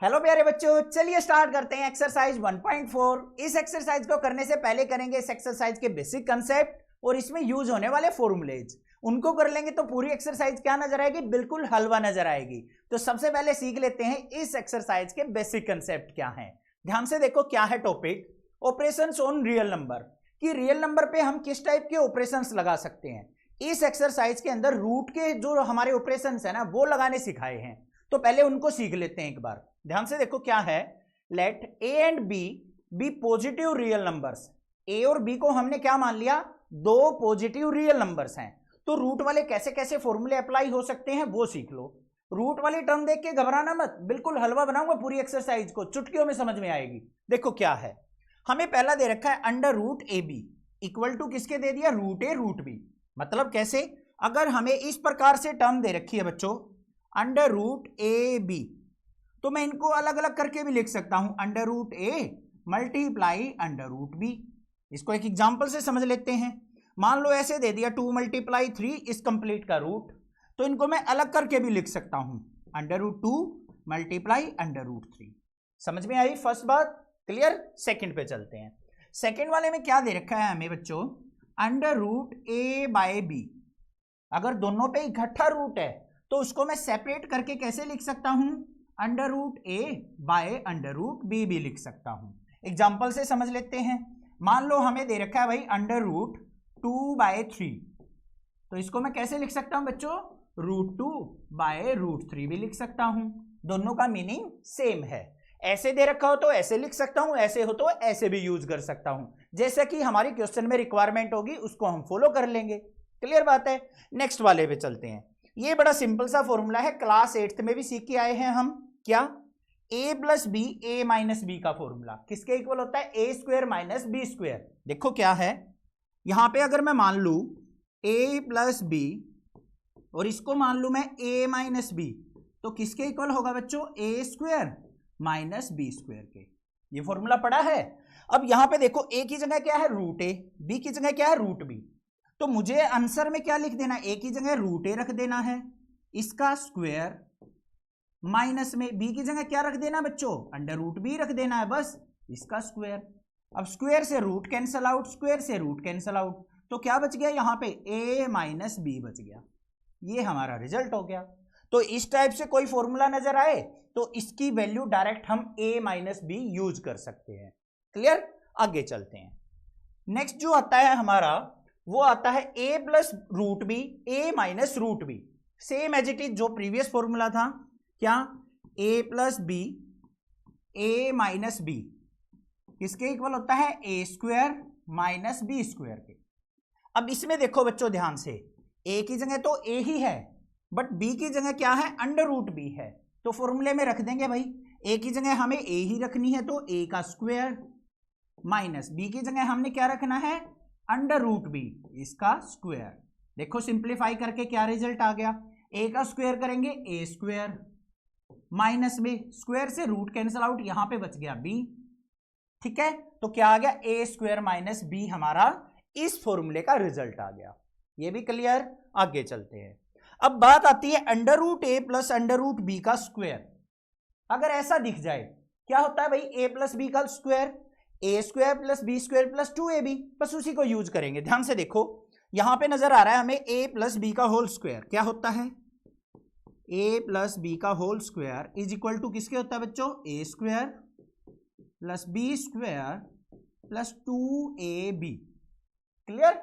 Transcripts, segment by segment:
Hello प्यारे बच्चों, चलिए स्टार्ट करते हैं एक्सरसाइज 1.4। इस एक्सरसाइज को करने से पहले करेंगे इस एक्सरसाइज के बेसिक कंसेप्ट और इसमें यूज होने वाले फॉर्मूलेज। उनको कर लेंगे तो पूरी एक्सरसाइज क्या नजर आएगी? बिल्कुल हलवा नजर आएगी। तो सबसे पहले सीख लेते हैं इस एक्सरसाइज के बेसिक कंसेप्ट क्या है। ध्यान से देखो क्या है topic, operations on real number. कि रियल नंबर पे हम किस टाइप के ऑपरेशंस लगा सकते हैं। इस एक्सरसाइज के अंदर रूट के जो हमारे ऑपरेशंस है ना वो लगाने सिखाए हैं, तो पहले उनको सीख लेते हैं एक बार। ध्यान से देखो क्या है, let A and B be positive real numbers. A और बी को हमने क्या मान लिया? दो पॉजिटिव रियल नंबर्स हैं। तो रूट वाले कैसे कैसे फॉर्मूले अप्लाई हो सकते हैं वो सीख लो। रूट वाली टर्म देख के घबराना मत, बिल्कुल हलवा बनाऊंगा पूरी एक्सरसाइज को, चुटकियों में समझ में आएगी। देखो क्या है, हमें पहला दे रखा है under root A B equal to किसके दे दिया? Root A root B. मतलब कैसे? अगर हमें इस प्रकार से टर्म दे रखी है बच्चों अंडर रूट ए बी, तो मैं इनको अलग अलग करके भी लिख सकता हूं, under root A multiply under root B. इसको एक एग्जांपल से समझ लेते हैं। मान लो ऐसे दे दिया 2 × 3 इस कंप्लीट का रूट, तो इनको मैं अलग करके भी लिख सकता हूं, under root 2 multiply under root 3। समझ में आई फर्स्ट बात? क्लियर? सेकंड पे चलते हैं। सेकंड वाले में क्या दे रखा है हमें बच्चों? Under root A bye B. अगर दोनों पे इकट्ठा रूट है तो उसको मैं सेपरेट करके कैसे लिख सकता हूं? Under root A by under root B भी लिख सकता हूं। एग्जाम्पल से समझ लेते हैं। मान लो हमें दे रखा है भाई अंडर रूट 2/3, तो इसको मैं कैसे लिख सकता हूं बच्चों? √2/√3 भी लिख सकता हूं। दोनों का मीनिंग सेम है। ऐसे दे रखा हो तो ऐसे लिख सकता हूं, ऐसे हो तो ऐसे भी यूज कर सकता हूं। जैसे कि हमारी क्वेश्चन में रिक्वायरमेंट होगी उसको हम फॉलो कर लेंगे। क्लियर बात है? नेक्स्ट वाले पे चलते हैं। ये बड़ा सिंपल सा फॉर्मूला है, क्लास 8th में भी सीख के आए हैं हम। क्या? a + b a - b का फॉर्मूला किसके इक्वल होता है? a² - b²। देखो क्या है, यहां पे अगर मैं मान लू a + b और इसको मान लू मैं a - b, तो किसके इक्वल होगा बच्चों? a² - b² के। ये फॉर्मूला पढ़ा है। अब यहां पे देखो a की जगह क्या है? रूट ए, b की जगह क्या है? Root B. तो मुझे आंसर में क्या लिख देना? a की जगह रूट ए रख देना है, इसका स्क्वायर, माइनस में b की जगह क्या रख देना बच्चों? अंडर रूट बी रख देना है, बस इसका स्क्वायर। अब स्क्वायर से रूट कैंसल आउट, स्क्वायर से रूट कैंसल आउट, तो क्या बच गया यहां पे? a - b बच गया। ये हमारा रिजल्ट हो गया। तो इस टाइप से कोई फॉर्मूला नजर आए तो इसकी वैल्यू डायरेक्ट हम a - b यूज कर सकते हैं। क्लियर? आगे चलते हैं। नेक्स्ट जो आता है हमारा वो आता है a + √b a - √b। Same as it is जो प्रीवियस फॉर्मूला था। क्या? a + b a - b किसके इक्वल होता है? a² - b² के। अब इसमें देखो बच्चों ध्यान से, a की जगह तो a ही है, बट b की जगह क्या है? अंडर रूट b है। तो फॉर्मूले में रख देंगे भाई, a की जगह हमें a ही रखनी है तो a का स्क्वायर, माइनस b की जगह हमने क्या रखना है? अंडर रूट b, इसका स्क्वायर। देखो सिंप्लीफाई करके क्या रिजल्ट आ गया? a का स्क्वायर करेंगे a², माइनस में स्क्वायर से रूट कैंसल आउट, यहां पे बच गया b। ठीक है, तो क्या आ गया? a² - b हमारा इस फॉर्मूले का रिजल्ट आ गया। ये भी क्लियर? आगे चलते हैं। अब बात आती है under root a + under root b का स्क्वायर। अगर ऐसा दिख जाए, क्या होता है भाई? a + b का स्क्वायर, a² + b² + 2ab, बस उसी को यूज करेंगे। ध्यान से देखो यहां पे नजर आ रहा है हमें a + b का होल स्क्वायर। क्या होता है? a + b का whole square is equal to किसके होता है बच्चों? a² + b² + 2ab। क्लियर?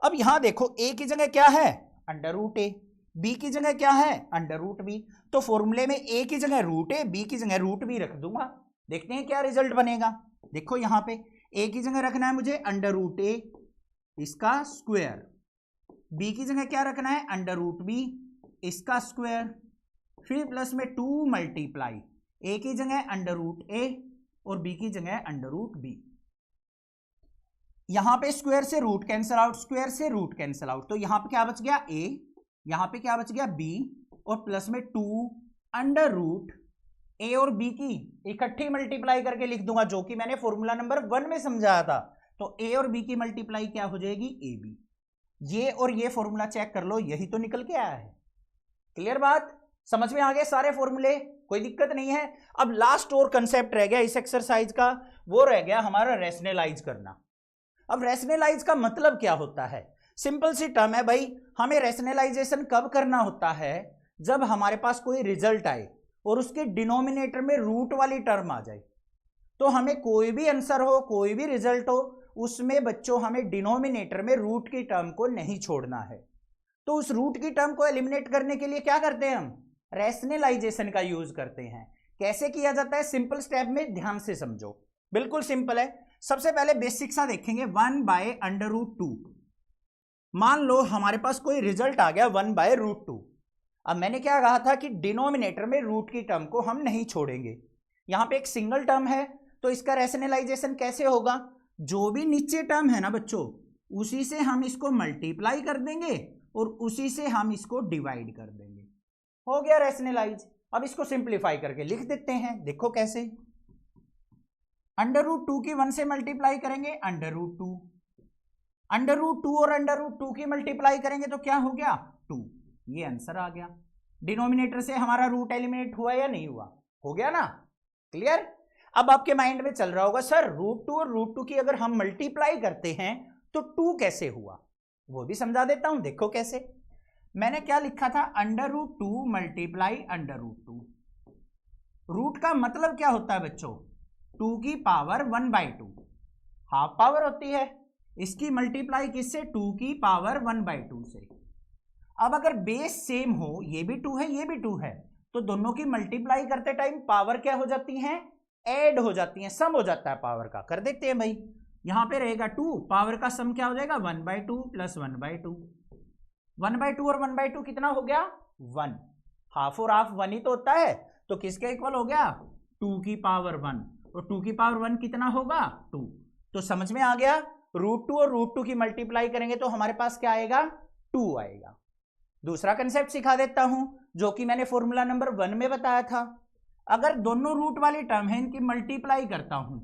अब यहां देखो a की जगह क्या है? अंडर रूट ए, b की जगह क्या है? Under root B. तो फॉर्मूले में a की जगह रूट ए, b की जगह रूट बी रख दूंगा। देखते हैं क्या रिजल्ट बनेगा। देखो यहां पे a की जगह रखना है मुझे अंडर रूट ए, इसका स्क्वायर, b की जगह क्या रखना है? अंडर रूट बी, इसका स्क्वायर, फिर प्लस में 2 मल्टीप्लाई a की जगह अंडर रूट ए और b की जगह अंडर रूट बी। यहां पे स्क्वायर से रूट कैंसल आउट, स्क्वायर से रूट कैंसल आउट, तो यहां पे क्या बच गया? a, यहां पे क्या बच गया? b, और प्लस में 2 अंडर रूट a और b की इकट्ठी मल्टीप्लाई करके लिख दूंगा, जो कि मैंने फॉर्मूला नंबर 1 में समझाया था। तो a और b की मल्टीप्लाई क्या हो जाएगी? ab। ये और ये फॉर्मूला चेक कर लो, यही तो निकल के आया है। क्लियर बात? समझ में आ गए सारे फॉर्मूले? कोई दिक्कत नहीं है। अब लास्ट और कंसेप्ट रह गया इस एक्सरसाइज का, वो रह गया हमारा रैशनलाइज करना। अब रैशनलाइज का मतलब क्या होता है? सिंपल सी टर्म है भाई, हमें रैशनलाइजेशन कब करना होता है? जब हमारे पास कोई रिजल्ट आए और उसके डिनोमिनेटर में रूट वाली टर्म आ जाए। तो हमें कोई भी आंसर हो, कोई भी रिजल्ट हो, उसमें बच्चों हमें डिनोमिनेटर में रूट की टर्म को नहीं छोड़ना है। तो उस रूट की टर्म को एलिमिनेट करने के लिए क्या करते हैं हम? रैशनलाइजेशन का यूज करते हैं। कैसे किया जाता है? सिंपल स्टेप में ध्यान से समझो, बिल्कुल सिंपल है। सबसे पहले बेसिक सा देखेंगे, 1/√2। मान लो हमारे पास कोई रिजल्ट आ गया 1/√2। अब मैंने क्या कहा था कि डिनोमिनेटर में रूट की टर्म को हम नहीं छोड़ेंगे। यहां पे एक सिंगल टर्म है, तो इसका रैशनलाइजेशन कैसे होगा? जो भी नीचे टर्म है ना बच्चों, उसी से हम इसको मल्टीप्लाई कर देंगे और उसी से हम इसको डिवाइड कर देंगे। हो गया रैशनलाइज। अब इसको सिंप्लीफाई करके लिख देते हैं, देखो कैसे। √2 की 1 से मल्टीप्लाई करेंगे √2, √2 और √2 की मल्टीप्लाई करेंगे तो क्या हो गया? 2। ये आंसर आ गया। डिनोमिनेटर से हमारा रूट एलिमिनेट हुआ या नहीं हुआ? हो गया ना? क्लियर? अब आपके माइंड में चल रहा होगा सर √2 और √2 की अगर हम मल्टीप्लाई करते हैं तो 2 कैसे हुआ? वो भी समझा देता हूं, देखो कैसे। मैंने क्या लिखा था? √2 मल्टीप्लाई √2। रूट का मतलब क्या होता है बच्चों? 2 की पावर 1/2, हाफ पावर होती है। इसकी मल्टीप्लाई किससे? 2 की पावर 1/2 से। अब अगर बेस सेम हो, ये भी 2 है, ये भी 2 है, तो दोनों की मल्टीप्लाई करते टाइम पावर क्या हो जाती है? ऐड हो जाती है, सम हो जाता है पावर का। कर देते हैं भाई, यहां पे रहेगा 2, पावर का सम क्या हो जाएगा? 1/2 प्लस 1/2। 1/2 और 1/2 कितना हो गया? 1। हाफ और हाफ 1 ही तो होता है, तो किसके इक्वल हो गया? 2 की पावर 1। और 2 की पावर 1 कितना होगा? 2। तो समझ में आ गया, √2 और √2 की मल्टीप्लाई करेंगे तो हमारे पास क्या आएगा? 2 आएगा। दूसरा कंसेप्ट सिखा देता हूं, जो कि मैंने फॉर्मूला नंबर 1 में बताया था। अगर दोनों रूट वाली टर्म है, इनकी मल्टीप्लाई करता हूं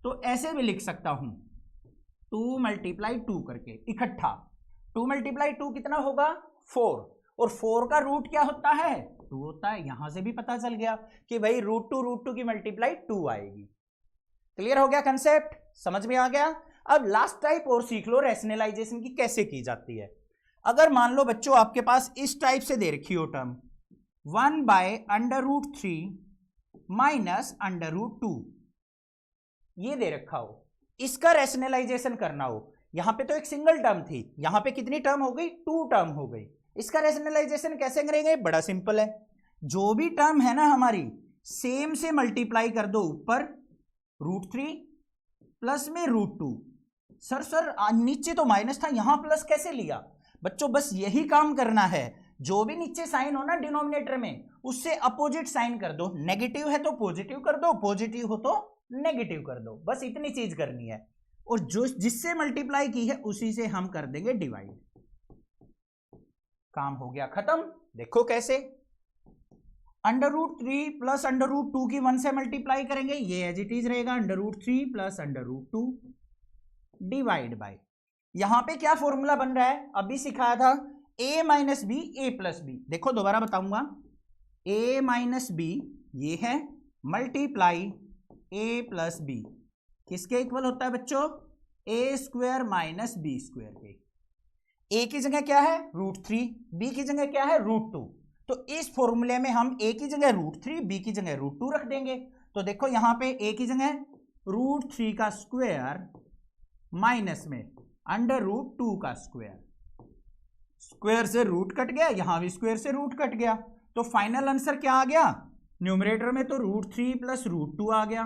तो ऐसे भी लिख सकता हूं, 2 × 2 करके इकट्ठा। 2 × 2 कितना होगा? 4। और 4 का रूट क्या होता है? 2 होता है। यहां से भी पता चल गया कि भाई √2 की मल्टीप्लाई 2 आएगी। क्लियर हो गया कंसेप्ट? समझ में आ गया? अब लास्ट टाइप और सीख लो रैशनलाइजेशन की कैसे की जाती है। अगर मान लो बच्चों आपके पास इस टाइप से दे रखी हो टर्म 1/√3 माइनस √2, ये दे रखा हो, इसका रैशनलाइजेशन करना हो। यहां पे तो एक सिंगल टर्म थी, यहां पे कितनी टर्म हो गई? 2 टर्म हो गई। इसका रैशनलाइजेशन कैसे करेंगे? बड़ा सिंपल है, जो भी टर्म है ना हमारी, सेम से मल्टीप्लाई कर दो ऊपर √3 प्लस में √2। सर नीचे तो माइनस था, यहां प्लस कैसे लिया? बच्चों बस यही काम करना है, जो भी नीचे साइन हो ना डिनोमिनेटर में, उससे अपोजिट साइन कर दो। नेगेटिव है तो पॉजिटिव कर दो, पॉजिटिव हो तो नेगेटिव कर दो, बस इतनी चीज करनी है। और जो जिससे मल्टीप्लाई की है उसी से हम कर देंगे डिवाइड। काम हो गया खत्म। देखो कैसे, √3 प्लस √2 की 1 से मल्टीप्लाई करेंगे, ये एज इट इज रहेगा √3 प्लस √2 डिवाइड बाय, यहां पे क्या फॉर्मूला बन रहा है? अभी सिखाया था, a minus B a plus B. देखो दोबारा बताऊंगा, a माइनस बी ये है, मल्टीप्लाई a प्लस बी किसके इक्वल होता है बच्चों? a² माइनस b² के। a की जगह क्या है? √3, b की जगह क्या है? √2। तो इस फॉर्मूले में हम a की जगह √3, b की जगह √2 रख देंगे। तो देखो यहां पे a की जगह √3 का स्क्वायर माइनस में √2 का स्क्वायर, स्क्वायर से रूट कट गया, यहां भी स्क्वायर से रूट कट गया, तो फाइनल आंसर क्या आ गया? न्यूमरेटर में तो √3 प्लस √2 आ गया,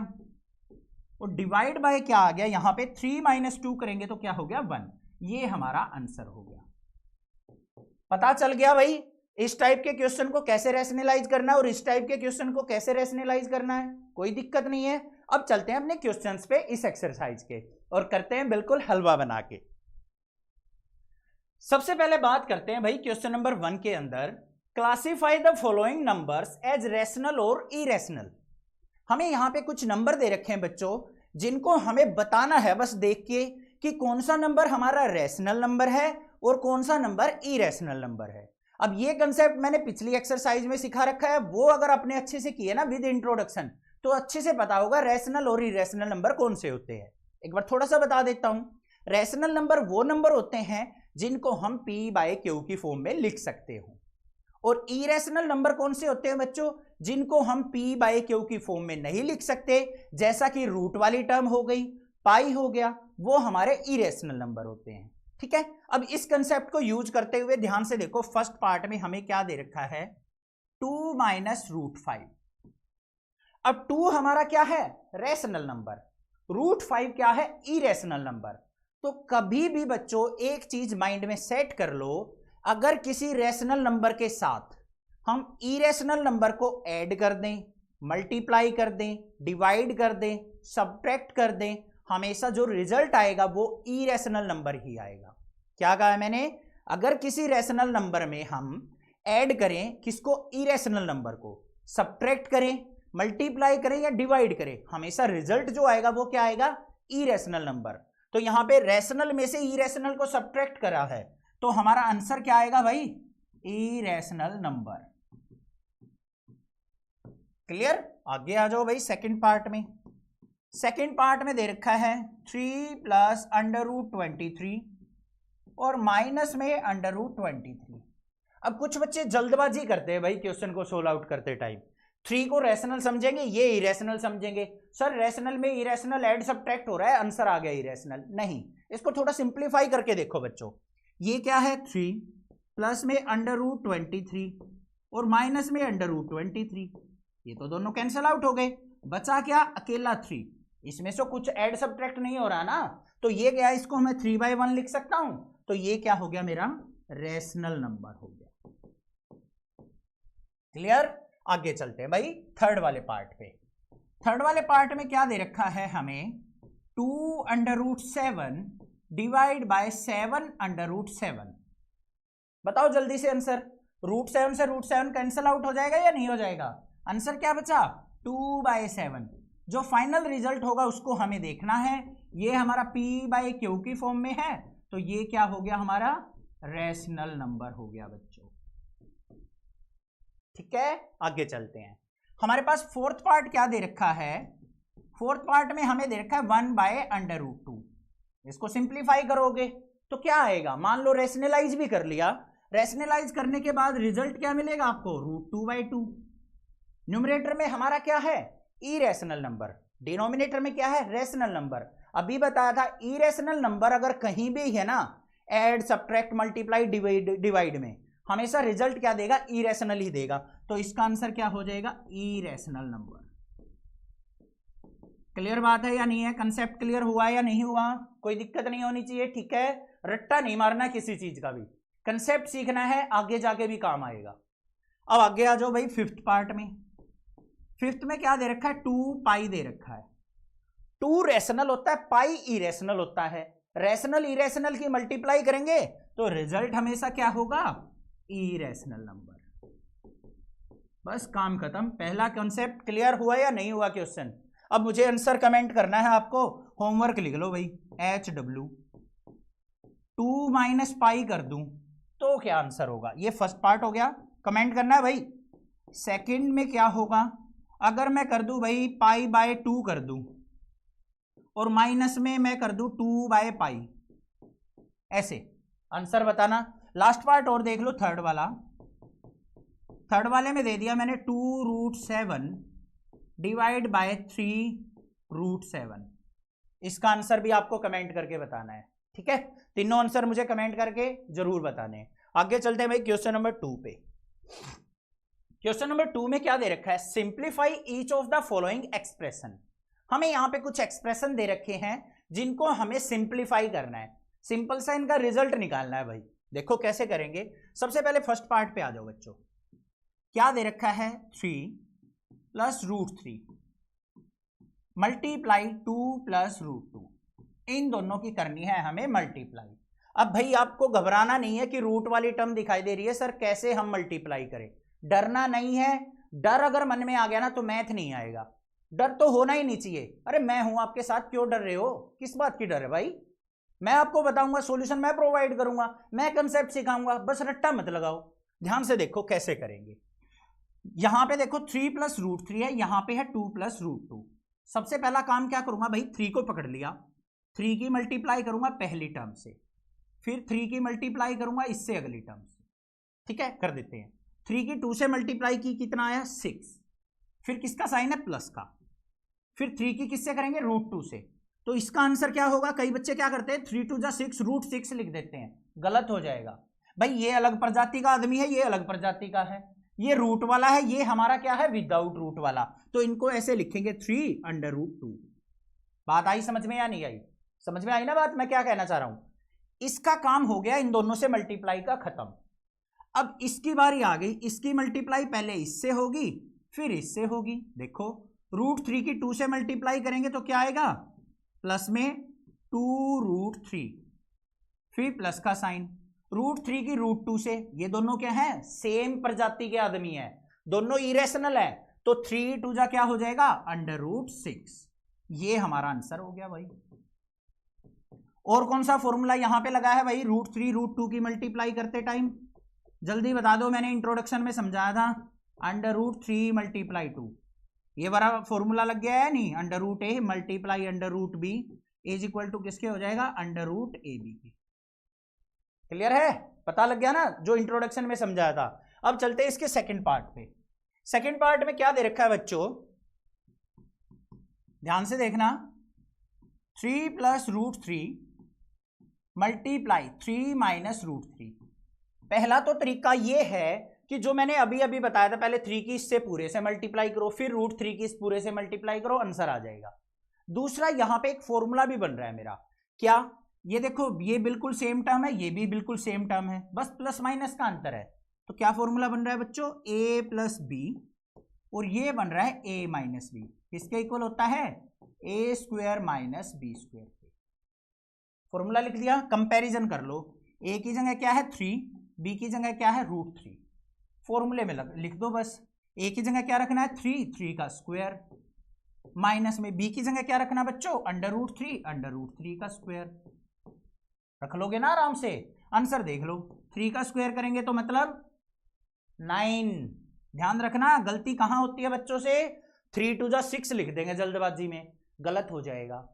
और डिवाइड बाय क्या आ गया? यहां पे 3 - 2 करेंगे तो क्या हो गया? 1। ये हमारा आंसर हो गया। पता चल गया भाई इस टाइप के क्वेश्चन को कैसे रैशनलाइज करना है और इस टाइप के क्वेश्चन को कैसे रैशनलाइज करना है। कोई दिक्कत नहीं है। अब चलते हैं अपने क्वेश्चंस पे इस एक्सरसाइज के और करते हैं बिल्कुल हलवा बना के। सबसे पहले बात करते हैं भाई क्वेश्चन नंबर 1 के अंदर, classify the following numbers as rational और इरेशनल। हमें यहां पे कुछ नंबर दे रखे हैं बच्चों, जिनको हमें बताना है बस देख के कि कौन सा नंबर हमारा रैशनल नंबर है और कौन सा नंबर इरेशनल नंबर है। अब ये कंसेप्ट मैंने पिछली एक्सरसाइज में सिखा रखा है, वो अगर आपने अच्छे से किए ना विद इंट्रोडक्शन तो अच्छे से पता होगा रैशनल और इरेशनल नंबर कौन से होते हैं। एक बार थोड़ा सा बता देता हूं। रैशनल नंबर वो नंबर होते हैं जिनको हम पी बाय क्यू की फॉर्म में लिख सकते हो, और इरेशनल नंबर कौन से होते हैं बच्चों, जिनको हम पी बाय क्यू की फॉर्म में नहीं लिख सकते, जैसा कि रूट वाली टर्म हो गई, पाई हो गया, वो हमारे इरेशनल नंबर होते हैं। ठीक है, अब इस कंसेप्ट को यूज करते हुए ध्यान से देखो, फर्स्ट पार्ट में हमें क्या दे रखा है, 2 माइनस रूट 5। अब 2 हमारा क्या है, रैशनल नंबर, रूट 5 क्या है, इरेशनल नंबर। तो कभी भी बच्चों एक चीज माइंड में सेट कर लो, अगर किसी रैशनल नंबर के साथ हम इरेशनल नंबर को ऐड कर दें, मल्टीप्लाई कर दें, डिवाइड कर दें, सब्ट्रैक्ट कर दें, हमेशा जो रिजल्ट आएगा वो इरेशनल नंबर ही आएगा। क्या कहा है मैंने, अगर किसी रैशनल नंबर में हम ऐड करें किसको, इरेशनल नंबर को, सब्ट्रैक्ट करें, मल्टीप्लाई करें या डिवाइड करें, हमेशा रिजल्ट जो आएगा वो क्या आएगा, इरेशनल नंबर। तो यहां पे रैशनल में से इरेशनल को सब्ट्रैक्ट करा है तो हमारा आंसर क्या आएगा भाई, इरेशनल नंबर। क्लियर, आगे आ जाओ भाई सेकंड पार्ट में। सेकंड पार्ट में दे रखा है 3 प्लस अंडर रूट 23 और माइनस में अंडर रूट 23। अब कुछ बच्चे जल्दबाजी करते हैं भाई क्वेश्चन को सोल्व आउट करते टाइम, 3 को रैशनल समझेंगे, ये इरेशनल समझेंगे, सर रैशनल में इरेशनल ऐड सब्ट्रैक्ट हो रहा है, आंसर आ गया इरेशनल। नहीं, इसको थोड़ा सिंप्लीफाई करके देखो बच्चों, ये क्या है 3 प्लस में अंडर रूट 23 और माइनस में अंडर रूट 23, ये तो दोनों कैंसिल आउट हो गए, बचा क्या, अकेला 3, इसमें से कुछ ऐड सब्ट्रैक्ट नहीं हो रहा ना, तो ये क्या, इसको मैं 3/1 लिख सकता हूं, तो ये क्या हो गया, मेरा रैशनल नंबर हो गया। क्लियर, आगे चलते हैं भाई थर्ड वाले पार्ट पे। थर्ड वाले पार्ट में क्या दे रखा है हमें, 2 under root 7 divide by 7 under root 7। बताओ जल्दी से आंसर, रूट 7 से रूट 7 कैंसिल आउट हो जाएगा या नहीं हो जाएगा, आंसर क्या बचा, 2/7। जो फाइनल रिजल्ट होगा उसको हमें देखना है, ये हमारा p बाय क्यू की फॉर्म में है, तो ये क्या हो गया, हमारा रैशनल नंबर हो गया बच्चों। ठीक है, आगे चलते हैं। हमारे पास फोर्थ पार्ट क्या दे रखा है, फोर्थ पार्ट में हमें दे रखा है 1/√2। इसको सिंप्लीफाई करोगे तो क्या आएगा, मान लो रैशनलाइज भी कर लिया, रैशनलाइज करने के बाद रिजल्ट क्या मिलेगा आपको, √2/2। न्यूमरेटर में हमारा क्या है, इरेशनल नंबर, डिनोमिनेटर में क्या है, रैशनल नंबर। अभी बताया था इरेशनल नंबर अगर कहीं भी है ना, ऐड सब्ट्रैक्ट मल्टीप्लाई डिवाइड में, हमेशा रिजल्ट क्या देगा, इरेशनल ही देगा, तो इसका आंसर क्या हो जाएगा, इरेशनल नंबर। क्लियर बात है या नहीं है, कंसेप्ट क्लियर हुआ या नहीं हुआ, कोई दिक्कत नहीं होनी चाहिए। ठीक है, रट्टा नहीं मारना किसी चीज का भी, कंसेप्ट सीखना है, आगे जाके भी काम आएगा। अब आगे आ जाओ भाई फिफ्थ पार्ट में। फिफ्थ में क्या दे रखा है, 2 पाई दे रखा है। 2 रैशनल होता है, पाई इरेशनल होता है, रैशनल इरेशनल की मल्टीप्लाई करेंगे तो रिजल्ट हमेशा क्या होगा, इरेशनल नंबर। बस काम खत्म, पहला कॉन्सेप्ट क्लियर हुआ या नहीं हुआ क्वेश्चन। अब मुझे आंसर कमेंट करना है आपको, होमवर्क लिख लो भाई, HW 2 माइनस पाई कर दूं तो क्या आंसर होगा, ये फर्स्ट पार्ट हो गया, कमेंट करना है भाई। सेकंड में क्या होगा, अगर मैं कर दूं भाई π/2 कर दूं और माइनस में मैं कर दूं 2/π, ऐसे आंसर बताना। लास्ट पार्ट और देख लो, थर्ड वाला, थर्ड वाले में दे दिया मैंने 2√7 डिवाइड बाय 3√7। इसका आंसर भी आपको कमेंट करके बताना है। ठीक है, तीनों आंसर मुझे कमेंट करके जरूर बताने हैं। आगे चलते हैं भाई क्वेश्चन नंबर 2 पे। क्वेश्चन नंबर 2 में क्या दे रखा है, simplify each of the following expression. हमें यहां पे कुछ एक्सप्रेशन दे रखे हैं जिनको हमें सिंप्लीफाई करना है, सिंपल सा इनका रिजल्ट निकालना है भाई। देखो कैसे करेंगे, सबसे पहले फर्स्ट पार्ट पे आ जाओ बच्चों। क्या दे रखा है, 3 प्लस √3 मल्टीप्लाई 2 प्लस √2, इन दोनों की करनी है हमें मल्टीप्लाई। अब भाई आपको घबराना नहीं है कि रूट वाली टर्म दिखाई दे रही है, सर कैसे हम मल्टीप्लाई करें, डरना नहीं है। डर अगर मन में आ गया ना तो मैथ नहीं आएगा, डर तो होना ही नहीं चाहिए। अरे मैं हूं आपके साथ, क्यों डर रहे हो, किस बात की डर है भाई, मैं आपको बताऊंगा, सॉल्यूशन मैं प्रोवाइड करूंगा, मैं कंसेप्ट सिखाऊंगा, बस रट्टा मत लगाओ। ध्यान से देखो कैसे करेंगे। यहां पे देखो 3 + √3 है, यहां पे है 2 + √2। सबसे पहला काम क्या करूंगा भाई, 3 को पकड़ लिया, 3 की मल्टीप्लाई करूंगा पहली टर्म से, फिर 3 की मल्टीप्लाई करूंगा इससे अगली टर्म से। ठीक है, कर देते हैं। 3 की 2 से मल्टीप्लाई की, कितना आया 6, फिर किसका साइन है प्लस का, फिर 3 की किससे करेंगे √2 से। तो इसका आंसर क्या होगा, कई बच्चे क्या करते हैं 3 × 2 = 6 √6 लिख देते हैं, गलत हो जाएगा भाई। ये अलग प्रजाति का आदमी है, ये अलग प्रजाति का है, ये रूट वाला है, ये हमारा क्या है विदाउट रूट वाला, तो इनको ऐसे लिखेंगे 3/√2। बात आई समझ में या नहीं आई? समझ में आई ना बात, मैं क्या कहना चाह रहा हूं। इसका काम हो गया इन दोनों से मल्टीप्लाई का खत्म। अब इसकी बारी आ गई, इसकी मल्टीप्लाई पहले इससे होगी फिर इससे होगी। देखो √3 की 2 से मल्टीप्लाई करेंगे तो क्या आएगा, प्लस में 2√3, फिर प्लस का साइन, √3 की √2 से, ये दोनों क्या है सेम प्रजाति के आदमी है, दोनों इरेशनल है, तो 3 × 2 = क्या हो जाएगा √6। ये हमारा आंसर हो गया भाई। और कौन सा फॉर्मूला यहां पे लगा है भाई, √3 √2 की मल्टीप्लाई करते टाइम, जल्दी बता दो, मैंने इंट्रोडक्शन में समझाया था, √3 × 2, ये वाला फॉर्मूला लग गया है नहीं, √a multiply √b is equal to किसके हो जाएगा √ab के। क्लियर है, पता लग गया ना जो इंट्रोडक्शन में समझाया था। अब चलते हैं इसके सेकंड पार्ट पे। सेकंड पार्ट में क्या दे रखा है बच्चों, ध्यान से देखना, 3 + √3 मल्टीप्लाई 3 - √3। पहला तो तरीका ये है कि जो मैंने अभी अभी बताया था, पहले 3 की इससे पूरे से मल्टीप्लाई करो, फिर √3 की इस पूरे से मल्टीप्लाई करो, आंसर आ जाएगा। दूसरा यहां पे एक फॉर्मूला भी बन रहा है मेरा, क्या, ये देखो ये बिल्कुल सेम टर्म है, ये भी बिल्कुल सेम टर्म है, बस प्लस माइनस का अंतर है। तो क्या फॉर्मूला बन रहा है बच्चों, a + b, और ये बन रहा है a - b, किसके इक्वल होता है a² - b²। फॉर्मूला लिख दिया, कंपैरिजन कर लो, a की जगह क्या है 3, b की जगह क्या है √3, फॉर्मूले में लिख दो बस। a की जगह क्या रखना है 3 का स्क्वायर, माइनस में b की जगह क्या रखना बच्चों √3 का स्क्वायर, रख लोगे ना आराम से। आंसर देख लो, 3 का स्क्वायर करेंगे तो मतलब 9। ध्यान रखना गलती कहां होती है बच्चों से, 3 × 2 = 6 लिख देंगे जल्दबाजी में, गलत हो जाएगा।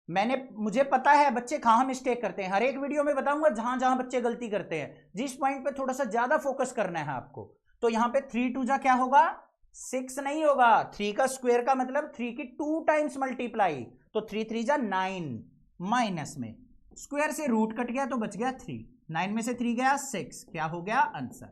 मुझे पता है बच्चे कहां मिस्टेक करते हैं, हर एक वीडियो में बताऊंगा जहां जहां बच्चे गलती करते हैं, जिस पॉइंट पे थोड़ा सा ज्यादा फोकस करना है आपको। तो यहां पे 3 × 2 = क्या होगा 6 नहीं होगा, 3 का स्क्वायर का मतलब 3 की 2 टाइम्स मल्टीप्लाई, तो 3 × 3 = 9, माइनस में स्क्वायर से रूट कट गया तो बच गया 3, 9 में से 3 गया 6, क्या हो गया आंसर।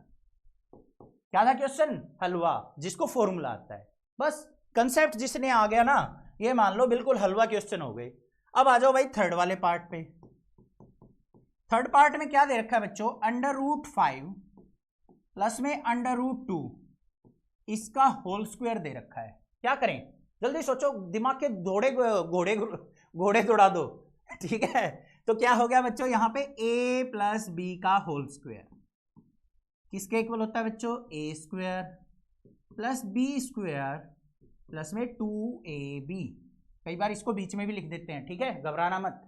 क्या था क्वेश्चन, हलवा, जिसको फॉर्मूला आता है, बस कंसेप्ट जिसने आ गया ना, ये मान लो बिल्कुल हलवा क्वेश्चन हो गए। अब आ जाओ भाई थर्ड वाले पार्ट पे। थर्ड पार्ट में क्या दे रखा है बच्चों, √5 प्लस में √2, इसका होल स्क्वायर दे रखा है। क्या करें, जल्दी सोचो, दिमाग के घोड़े दौड़ा दो, ठीक है। तो क्या हो गया बच्चों, यहां पे a + b का होल स्क्वायर किसके इक्वल होता है बच्चों, a² + b² प्लस में 2ab। कई बार इसको बीच में भी लिख देते हैं, ठीक है, घबराना मत।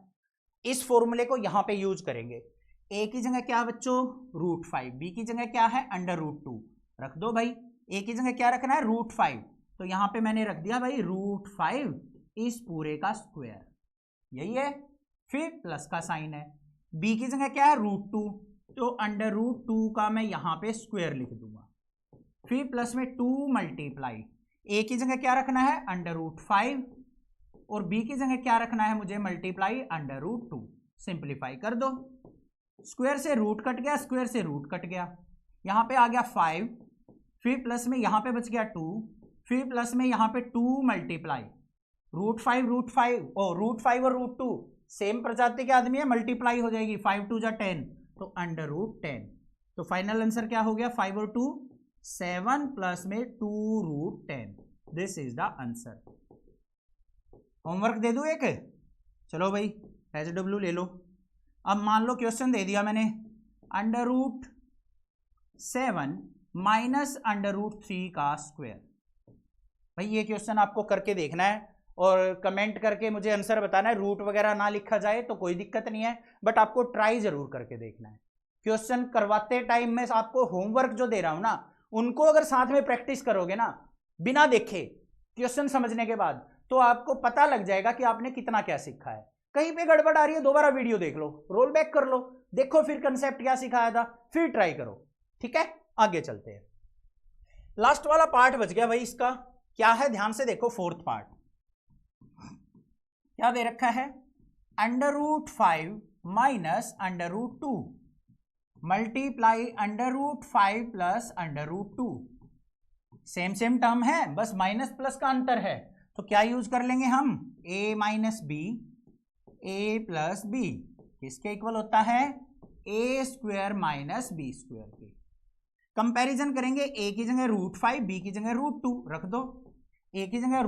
इस फॉर्मूले को यहां पे यूज करेंगे। a की जगह क्या है बच्चों √5, b की जगह क्या है √2, रख दो भाई। a की जगह क्या रखना है √5, तो यहां पे मैंने रख दिया भाई √5 इस पूरे का स्क्वायर, यही है, फिर प्लस का साइन है। b की जगह क्या है √2, तो √2 का मैं यहां पे स्क्वायर लिख दूंगा, फिर प्लस में 2 मल्टीप्लाई, a की जगह क्या रखना है √5 और b की जगह क्या रखना है मुझे मल्टीप्लाई √2, सिंप्लीफाई कर दो, स्क्वायर से रूट कट गया, स्क्वायर से रूट कट गया, यहां पे आ गया 5, फिर प्लस में यहां पे बच गया 2, फिर प्लस में यहां पे 2 मल्टीप्लाई √5 और √2 सेम प्रजाति के आदमी है, मल्टीप्लाई हो जाएगी, 5 × 2 = 10, तो √10। तो फाइनल आंसर क्या हो गया, 5 और 2 7 प्लस में 2√10, this is the answer. Homework दे दूं एक, चलो भाई HW ले लो। अब मान लो क्वेश्चन दे दिया मैंने, √7 माइनस √3 का स्क्वायर। भाई ये क्वेश्चन आपको करके देखना है और कमेंट करके मुझे आंसर बताना है। रूट वगैरह ना लिखा जाए तो कोई दिक्कत नहीं है, बट आपको ट्राई जरूर करके देखना है, क्वेश्चन करवाते टाइम में आपको होमवर्क जो दे रहा हूं ना, उनको अगर साथ में प्रैक्टिस करोगे ना बिना देखे क्वेश्चन समझने के बाद, तो आपको पता लग जाएगा कि आपने कितना क्या सीखा है। कहीं पे गड़बड़ आ रही है दोबारा वीडियो देख लो, रोल बैक कर लो, देखो फिर कंसेप्ट क्या सिखाया था, फिर ट्राई करो। ठीक है, आगे चलते हैं। लास्ट वाला पार्ट बच गया भाई, इसका क्या है ध्यान से देखो। फोर्थ पार्ट क्या दे रखा है, √5 minus √2 multiply √5 plus √2। Same same term है, बस माइनस प्लस का अंतर है, तो क्या यूज कर लेंगे हम, a minus B, A plus B किसके इक्वल होता है, a square minus B square के। कंपैरिजन करेंगे, a की जगह √5, b की जगह √2 रख दो, a की जगह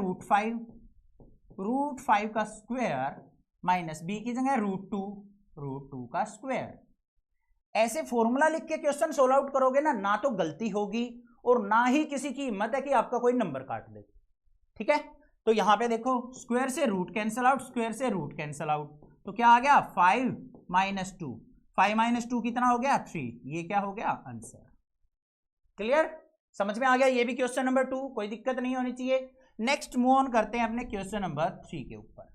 √5 का स्क्वायर माइनस b की जगह √2 का स्क्वायर। ऐसे फॉर्मूला लिख के क्वेश्चन सोल्व आउट करोगे ना तो गलती होगी और ना ही किसी की हिम्मत है कि आपका कोई नंबर काट दे। ठीक है, तो यहां पे देखो स्क्वायर से रूट कैंसल आउट, स्क्वायर से रूट कैंसल आउट, तो क्या आ गया 5 माइनस 2, 5 माइनस 2 कितना हो गया 3, ये क्या हो गया आंसर। क्लियर, समझ में आ गया, ये भी क्वेश्चन नंबर 2, कोई दिक्कत नहीं होनी चाहिए। नेक्स्ट मूव ऑन करते हैं अपने क्वेश्चन नंबर 3 के ऊपर।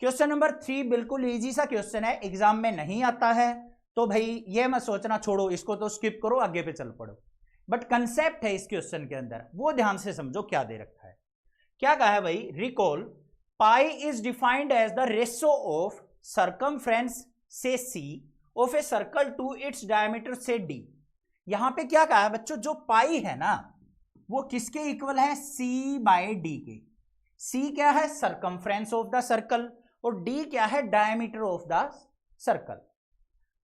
क्वेश्चन नंबर 3 बिल्कुल इजी सा क्वेश्चन है, एग्जाम में नहीं आता है, तो भाई ये मत सोचना छोड़ो इसको, तो स्किप करो, आगे पे चल पड़ो। बट कंसेप्ट है इस क्वेश्चन के अंदर, वो ध्यान से समझो क्या दे रखा है। क्या कहा है भाई, recall pi is defined as the ratio of circumference say C of a circle to its diameter say D. यहां पे क्या कहा है बच्चों, जो पाई है ना वो किसके इक्वल है, सी बाय डी के। सी क्या है, सर्कमफ्रेंस ऑफ द सर्कल, और डी क्या है, डायमीटर ऑफ द सर्कल।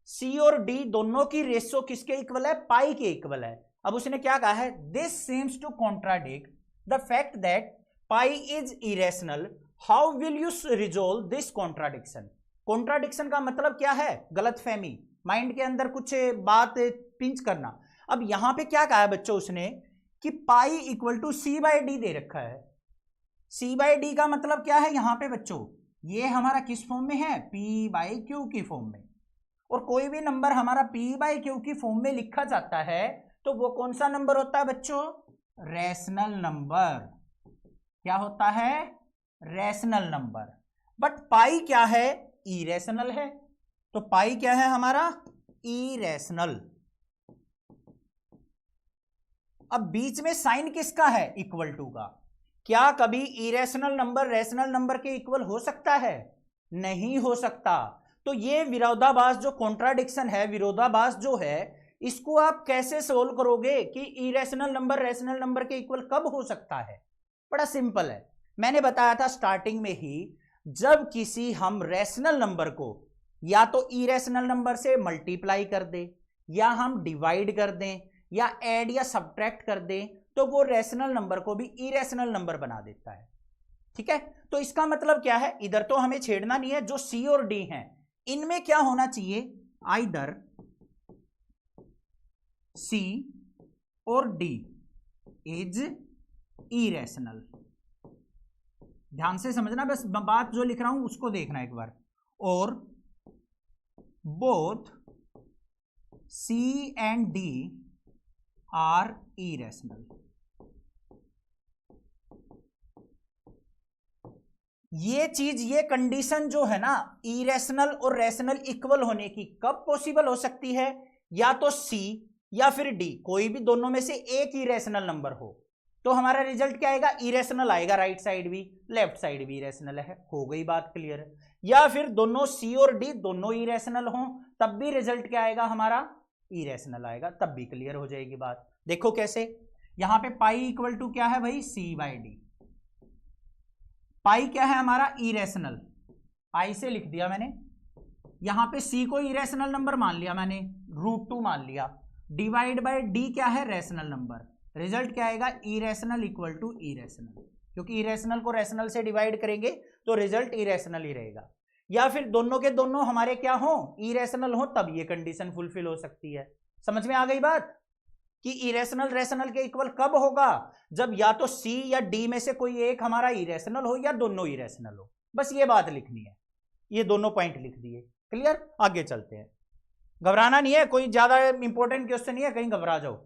सी और डी दोनों की रेशो किसके इक्वल है, पाई के इक्वल है। अब उसने क्या कहा है, this seems to contradict the fact that pi is irrational, how will you resolve this contradiction. Contradiction का मतलब क्या है, गलतफहमी, माइंड के अंदर कुछ बात पिंच करना। अब यहां पे क्या कहा है बच्चों उसने कि pi equal to C by D दे रखा है। सी बाय डी का मतलब क्या है यहां पे बच्चों, ये हमारा किस फॉर्म में है, पी बाई क्यू की फॉर्म में। और कोई भी नंबर हमारा पी बाई क्यू की फॉर्म में लिखा जाता है तो वो कौन सा नंबर होता है बच्चों, रैशनल नंबर। क्या होता है, रैशनल नंबर। बट पाई क्या है, इरेशनल है, तो पाई क्या है हमारा, इरेशनल। अब बीच में साइन किसका है, इक्वल टू का। क्या कभी इरेशनल नंबर रैशनल नंबर के इक्वल हो सकता है, नहीं हो सकता। तो ये विरोधाभास जो कॉन्ट्राडिक्शन है, विरोधाभास जो है, इसको आप कैसे सोल्व करोगे कि इरेशनल नंबर रैशनल नंबर के इक्वल कब हो सकता है। बड़ा सिंपल है, मैंने बताया था स्टार्टिंग में ही, जब किसी हम रैशनल नंबर को या तो इरेशनल नंबर से मल्टीप्लाई कर दें, या हम डिवाइड कर दें, या ऐड या सब्ट्रैक्ट कर दें, तो वो रैशनल नंबर को भी इरेशनल नंबर बना देता है। ठीक है, तो इसका मतलब क्या है, इधर तो हमें छेड़ना नहीं है, जो सी और डी हैं इनमें क्या होना चाहिए, आइदर सी और डी इज इरेशनल। ध्यान से समझना, बस बात जो लिख रहा हूं उसको देखना एक बार। और both C and D are irrational. ये चीज, ये कंडीशन जो है ना, इरेशनल और रैशनल इक्वल होने की कब पॉसिबल हो सकती है, या तो सी या फिर डी, कोई भी दोनों में से एक इरेशनल नंबर हो, तो हमारा रिजल्ट क्या आएगा, इरेशनल आएगा, राइट साइड भी लेफ्ट साइड भी इरेशनल है। हो गई बात क्लियर है। या फिर दोनों सी और डी दोनों इरेशनल हो, तब भी रिजल्ट क्या आएगा हमारा, इरेशनल आएगा, तब भी क्लियर हो जाएगी बात। देखो कैसे, यहां पे पाई इक्वल टू क्या है भाई, सी बाय डी। पाई क्या है हमारा, इरेशनल, पाई से लिख दिया मैंने। यहां पे सी को इरेशनल नंबर मान लिया मैंने, √2 मान लिया। डिवाइड बाय डी क्या है, रैशनल नंबर। रिजल्ट क्या आएगा, इरेशनल इक्वल टू इरेशनल, क्योंकि इरेशनल को रैशनल से डिवाइड करेंगे तो रिजल्ट इरेशनल ही रहेगा। या फिर दोनों के दोनों हमारे क्या हो, इरेशनल हो, तब ये कंडीशन फुलफिल हो सकती है। समझ में आ गई बात कि इरेशनल रैशनल के इक्वल कब होगा, जब या तो सी या डी में से कोई एक हमारा इरेशनल हो या दोनों इरेशनल हो। बस ये बात लिखनी है, ये दोनों पॉइंट लिख दिए, क्लियर। आगे चलते हैं। घबराना नहीं है, कोई ज्यादा इंपॉर्टेंट क्वेश्चन नहीं है कहीं घबरा जाओ।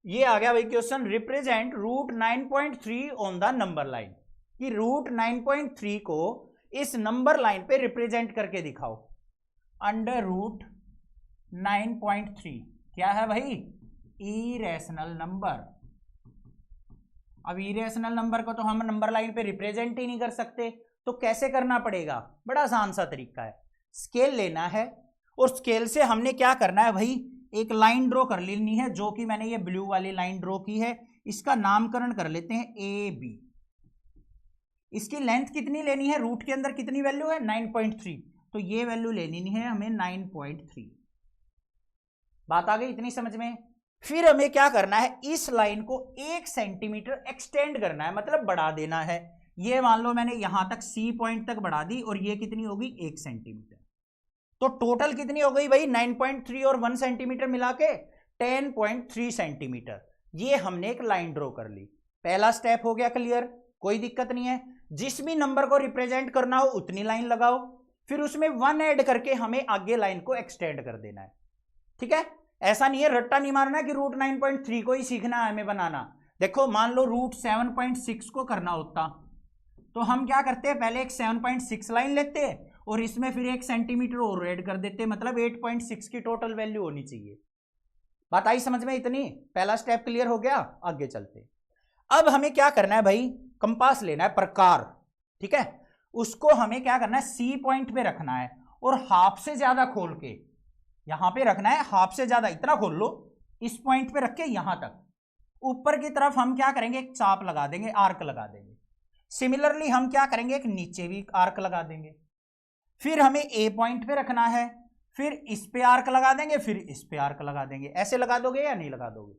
ये आ गया भाई question, represent root 9.3 on the number line, कि रूट 9.3 को इस नंबर लाइन पे रिप्रेजेंट करके दिखाओ। अंडर रूट 9.3 क्या है भाई? Irrational number. अब इरेशनल नंबर को तो हम नंबर लाइन पे रिप्रेजेंट ही नहीं कर सकते, तो कैसे करना पड़ेगा? बड़ा आसान सा तरीका है, स्केल लेना है और स्केल से हमने क्या करना है भाई, एक लाइन ड्रॉ कर लेनी है, जो कि मैंने ये ब्लू वाली लाइन ड्रॉ की है। इसका नामकरण कर लेते हैं ए बी। इसकी लेंथ कितनी लेनी है? रूट के अंदर कितनी वैल्यू है? 9.3, तो ये वैल्यू लेनी है हमें 9.3। बात आ गई इतनी समझ में? फिर हमें क्या करना है, इस लाइन को 1 सेंटीमीटर एक्सटेंड करना है, मतलब बढ़ा देना है। ये मान लो मैंने यहां तक सी पॉइंट तक बढ़ा दी और ये कितनी होगी? 1 सेंटीमीटर। तो टोटल कितनी हो गई भाई? 9.3 और 1 सेंटीमीटर मिला के 10.3 सेंटीमीटर। ये हमने एक लाइन ड्रॉ कर ली। पहला स्टेप हो गया क्लियर, कोई दिक्कत नहीं है। जिस भी नंबर को रिप्रेजेंट करना हो उतनी लाइन लगाओ, फिर उसमें 1 ऐड करके हमें आगे लाइन को एक्सटेंड कर देना है। ठीक है, ऐसा नहीं है रट्टा नहीं मारना कि रूट 9.3 को ही सीखना है हमें बनाना। देखो मान लो रूट 7.6 को करना होता तो हम क्या करते हैं, पहले एक 7.6 लाइन लेते हैं और इसमें फिर 1 सेंटीमीटर और ऐड कर देते हैं, मतलब 8.6 की टोटल वैल्यू होनी चाहिए। बात आई समझ में इतनी? पहला स्टेप क्लियर हो गया, आगे चलते। अब हमें क्या करना है भाई, कंपास लेना है प्रकार। ठीक है, उसको हमें क्या करना है, सी पॉइंट पे रखना है और हाफ से ज्यादा खोल के यहां पे रखना है। हाफ से ज्यादा इतना खोल लो, इस पॉइंट पे रख के यहां तक ऊपर की तरफ हम क्या करेंगे, एक चाप लगा देंगे, आर्क लगा देंगे। सिमिलरली हम क्या करेंगे, एक नीचे भी आर्क लगा देंगे। फिर हमें ए पॉइंट पे रखना है, फिर इस पे आर्क लगा देंगे, फिर इस पे आर्क लगा देंगे। ऐसे लगा दोगे या नहीं लगा दोगे?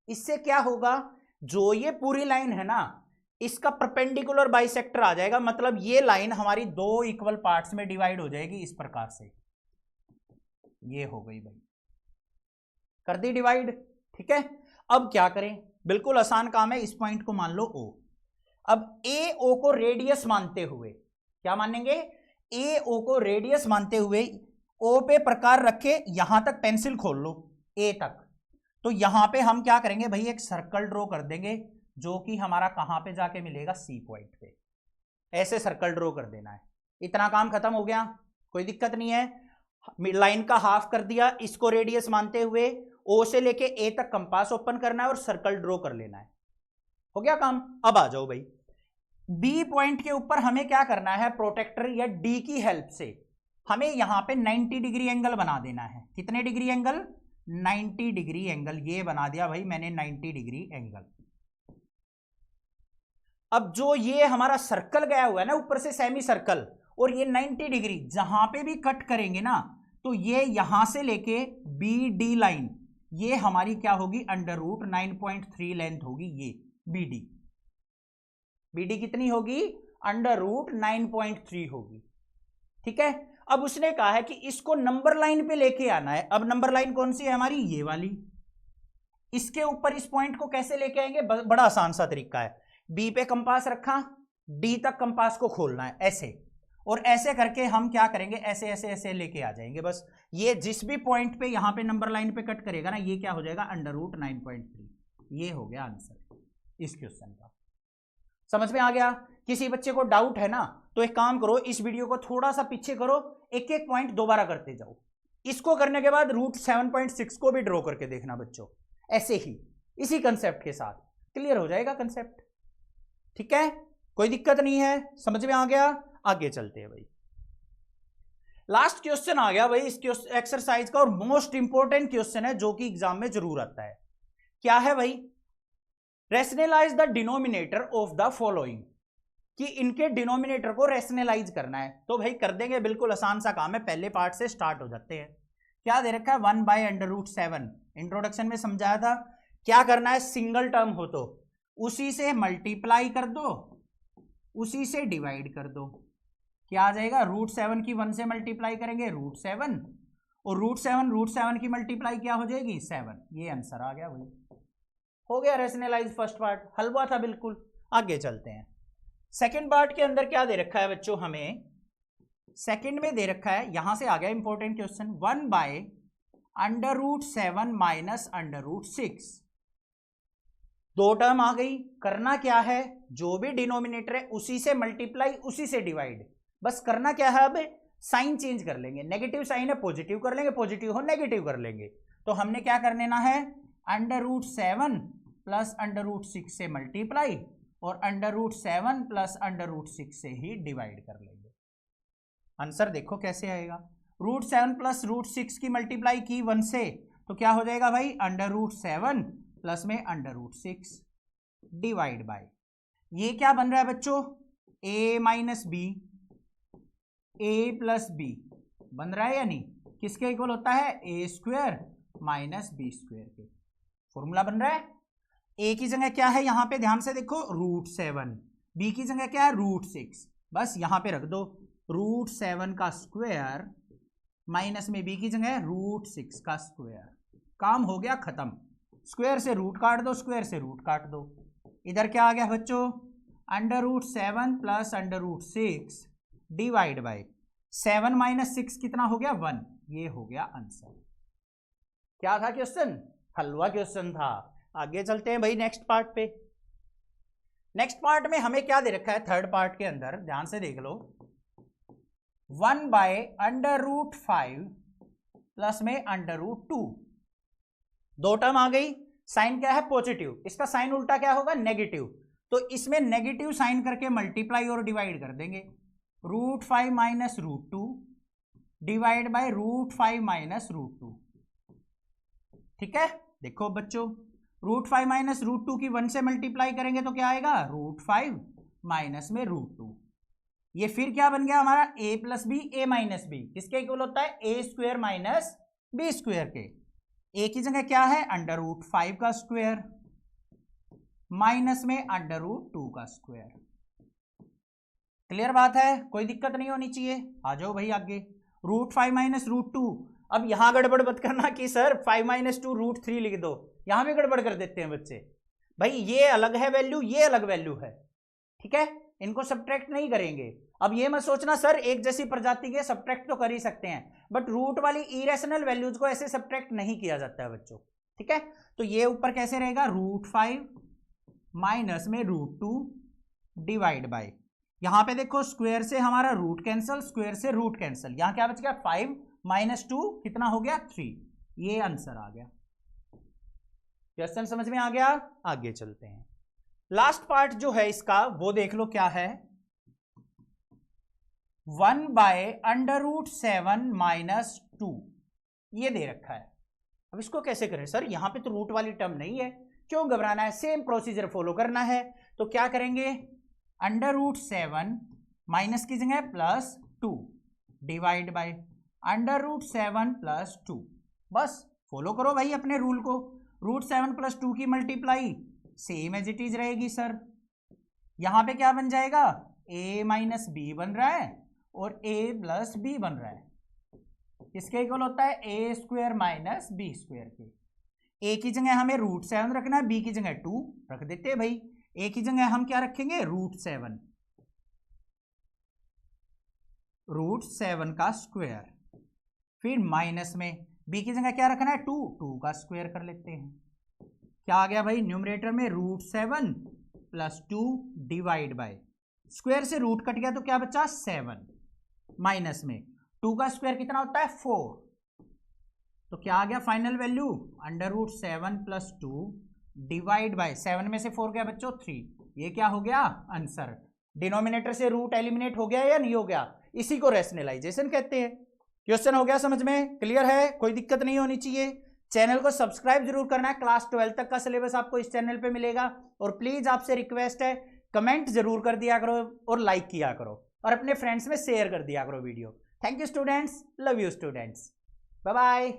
इससे क्या होगा, जो ये पूरी लाइन है ना, इसका परपेंडिकुलर बाइसेक्टर आ जाएगा, मतलब ये लाइन हमारी 2 इक्वल पार्ट्स में डिवाइड हो जाएगी इस प्रकार से। ये हो गई भाई, कर दी डिवाइड। ठीक है, अब क्या करें, बिल्कुल आसान काम है। इस पॉइंट को मान लो ओ। अब ए ओ को रेडियस मानते हुए क्या मानेंगे, ए ओ को रेडियस मानते हुए ओ पे प्रकार रखे, यहां तक पेंसिल खोल लो ए तक। तो यहां पे हम क्या करेंगे भाई, एक सर्कल ड्रॉ कर देंगे, जो कि हमारा कहां पे जाके मिलेगा, सी पॉइंट पे। ऐसे सर्कल ड्रॉ कर देना है, इतना काम खत्म हो गया, कोई दिक्कत नहीं है। लाइन का हाफ कर दिया, इसको रेडियस मानते हुए ओ से लेके ए तक कंपास ओपन करना है और सर्कल ड्रॉ कर लेना है, हो गया काम। अब आ जाओ भाई, बी पॉइंट के ऊपर हमें क्या करना है, प्रोटेक्टर या डी की हेल्प से हमें यहां पे 90 डिग्री एंगल बना देना है। कितने डिग्री एंगल? 90 degree angle. ये बना दिया भाई मैंने 90 डिग्री एंगल। अब जो ये हमारा सर्कल गया हुआ है ना ऊपर से, सेमी सर्कल, और ये 90 डिग्री जहां पे भी कट करेंगे ना, तो ये यहां से लेके बी डी लाइन, ये हमारी क्या होगी, अंडर रूट 9.3 लेंथ होगी ये बी डी। बीडी कितनी होगी, अंडर रूट 9.3 होगी। ठीक है, अब उसने कहा है कि इसको नंबर लाइन पे लेके आना है। अब नंबर लाइन कौन सी है हमारी, ये वाली। इसके ऊपर इस पॉइंट को कैसे लेके आएंगे, बड़ा आसान सा तरीका है। बी पे कंपास रखा, डी तक कंपास को खोलना है ऐसे, और ऐसे करके हम क्या करेंगे, ऐसे ऐसे ऐसे लेके आ जाएंगे। बस ये जिस भी पॉइंट पे यहां पे नंबर लाइन पे कट करेगा ना, ये क्या हो जाएगा, अंडर रूट 9.3। ये हो गया आंसर इस क्वेश्चन का। समझ में आ गया? किसी बच्चे को डाउट है ना, तो एक काम करो, इस वीडियो को थोड़ा सा पीछे करो, एक एक पॉइंट दोबारा करते जाओ। इसको करने के बाद रूट 7.6 को भी ड्रॉ करके देखना बच्चों, ऐसे ही इसी कंसेप्ट के साथ क्लियर हो जाएगा कंसेप्ट। ठीक है, कोई दिक्कत नहीं है, समझ में आ गया? आगे चलते हैं भाई। लास्ट क्वेश्चन आ गया भाई इस एक्सरसाइज का, और मोस्ट इंपॉर्टेंट क्वेश्चन है जो कि एग्जाम में जरूर आता है। क्या है भाई, rationalise the denominator of the following, कि इनके डिनोमिनेटर को रैशनलाइज करना है। तो भाई कर देंगे, बिल्कुल आसान सा काम है, पहले पार्ट से स्टार्ट हो जाते हैं। क्या दे रखा है, 1/√7। इंट्रोडक्शन में समझाया था क्या करना है, सिंगल टर्म हो तो उसी से मल्टीप्लाई कर दो, उसी से डिवाइड कर दो। क्या आ जाएगा, √7 की 1 से मल्टीप्लाई करेंगे √7, और √7 की मल्टीप्लाई क्या हो जाएगी, 7। ये आंसर आ गया भाई, हो गया रैशनलाइज फर्स्ट पार्ट, हलवा था बिल्कुल। आगे चलते हैं, सेकंड पार्ट के अंदर क्या दे रखा है बच्चों, हमें सेकंड में दे रखा है, यहां से आ गया इंपॉर्टेंट क्वेश्चन, 1/√7 √7 माइनस √6। दो टर्म आ गई। करना क्या है, जो भी डिनोमिनेटर है उसी से मल्टीप्लाई, उसी से डिवाइड। बस करना क्या है, अब साइन चेंज कर लेंगे। नेगेटिव साइन है पॉजिटिव कर लेंगे, पॉजिटिव हो नेगेटिव कर लेंगे। तो हमने क्या कर लेना है, √7 प्लस √6 से मल्टीप्लाई और √7 प्लस √6 से ही डिवाइड कर लेंगे। आंसर देखो कैसे आएगा। √7 प्लस √6 की मल्टीप्लाई की 1 से, तो क्या हो जाएगा भाई, √7 प्लस में √6 डिवाइड बाय, ये क्या बन रहा है बच्चों, a minus B, a plus B बन रहा है या नहीं। किसके इक्वल होता है, a square minus B square के। फॉर्मूला बन रहा है। a की जगह क्या है, यहां पे ध्यान से देखो √7, b की जगह क्या है √6, बस यहां पे रख दो √7 का स्क्वायर माइनस में b की जगह √6 का स्क्वायर। काम हो गया खत्म। स्क्वायर से रूट काट दो, स्क्वायर से रूट काट दो। इधर क्या आ गया बच्चों, √7 प्लस √6 डिवाइड बाय 7 माइनस 6 कितना हो गया, 1। ये हो गया आंसर। क्या था क्वेश्चन, हलवा क्वेश्चन था। आगे चलते हैं भाई नेक्स्ट पार्ट पे। नेक्स्ट पार्ट में हमें क्या दे रखा है, थर्ड पार्ट के अंदर ध्यान से देख लो, 1/√5 प्लस में √2। दो टर्म आ गई। साइन क्या है, पॉजिटिव, इसका साइन उल्टा क्या होगा, नेगेटिव। तो इसमें नेगेटिव साइन करके मल्टीप्लाई और डिवाइड कर देंगे। √5 माइनस √2 डिवाइड बाय √5 माइनस √2। ठीक है, देखो बच्चों, √5 माइनस √2 की 1 से मल्टीप्लाई करेंगे तो क्या आएगा, √5 माइनस में √2। ये फिर क्या बन गया हमारा, a plus B, a minus B, किसके इक्वल होता है, a square minus B square के। a की जगह क्या है, √5 का स्क्वायर माइनस में √2 का स्क्वायर। क्लियर बात है, कोई दिक्कत नहीं होनी चाहिए। आ जाओ भाई आगे, √5 माइनस √2। अब यहां गड़बड़ मत करना कि सर 5 माइनस 2 √3 लिख दो, यहां भी गड़बड़ कर देते हैं बच्चे। भाई ये अलग है वैल्यू, ये अलग वैल्यू है, ठीक है, इनको सब्ट्रैक्ट नहीं करेंगे। अब ये मत सोचना सर एक जैसी प्रजाति के सब्ट्रैक्ट तो कर ही सकते हैं, बट रूट वाली इरेशनल वैल्यूज को ऐसे सब्ट्रैक्ट नहीं किया जाता है बच्चों, ठीक है। तो ये ऊपर कैसे रहेगा, √5 माइनस में √2 डिवाइड बाय, यहां पे देखो स्क्वायर से हमारा रूट कैंसल, स्क्वायर से रूट कैंसल, यहां क्या बच गया, 5 माइनस 2 कितना हो गया, 3। ये आंसर आ गया। क्वेश्चन समझ में आ गया। आगे चलते हैं। लास्ट पार्ट जो है इसका वो देख लो क्या है, 1/√7 माइनस 2 ये दे रखा है। अब इसको कैसे करें सर, यहां पे तो रूट वाली टर्म नहीं है, क्यों घबराना है, सेम प्रोसीजर फॉलो करना है। तो क्या करेंगे, √7 माइनस की जगह +2 डिवाइड बाय √7 + 2। बस फॉलो करो भाई अपने रूल को। √7 + 2 की multiply same as it is रहेगी सर। यहां पे क्या बन जाएगा, a माइनस बी बन रहा है और a प्लस बी बन रहा है। किसके इक्वल होता है, a square minus B square के। a की जगह हमें √7 रखना है, b की जगह 2 रख देते हैं भाई। a की जगह हम क्या रखेंगे, √7 का स्क्वायर, फिर माइनस में b की जगह क्या रखना है, 2 का स्क्वायर कर लेते हैं। क्या आ गया भाई, न्यूमरेटर में √7 + 2 डिवाइड बाय, स्क्वायर से रूट कट गया तो क्या बचा, 7, माइनस में 2 का स्क्वायर कितना होता है, 4। तो क्या आ गया फाइनल वैल्यू, √7 + 2 डिवाइड बाय 7 में से 4 गया बच्चों, 3। ये क्या हो गया आंसर। डिनोमिनेटर से रूट एलिमिनेट हो गया या नहीं हो गया, इसी को रैशनलाइजेशन कहते हैं। क्वेश्चन हो गया समझ में, क्लियर है, कोई दिक्कत नहीं होनी चाहिए। चैनल को सब्सक्राइब जरूर करना है, क्लास 12 तक का सिलेबस आपको इस चैनल पे मिलेगा। और प्लीज आपसे रिक्वेस्ट है, कमेंट जरूर कर दिया करो और लाइक किया करो और अपने फ्रेंड्स में शेयर कर दिया करो video. Thank you students, love you students, bye bye.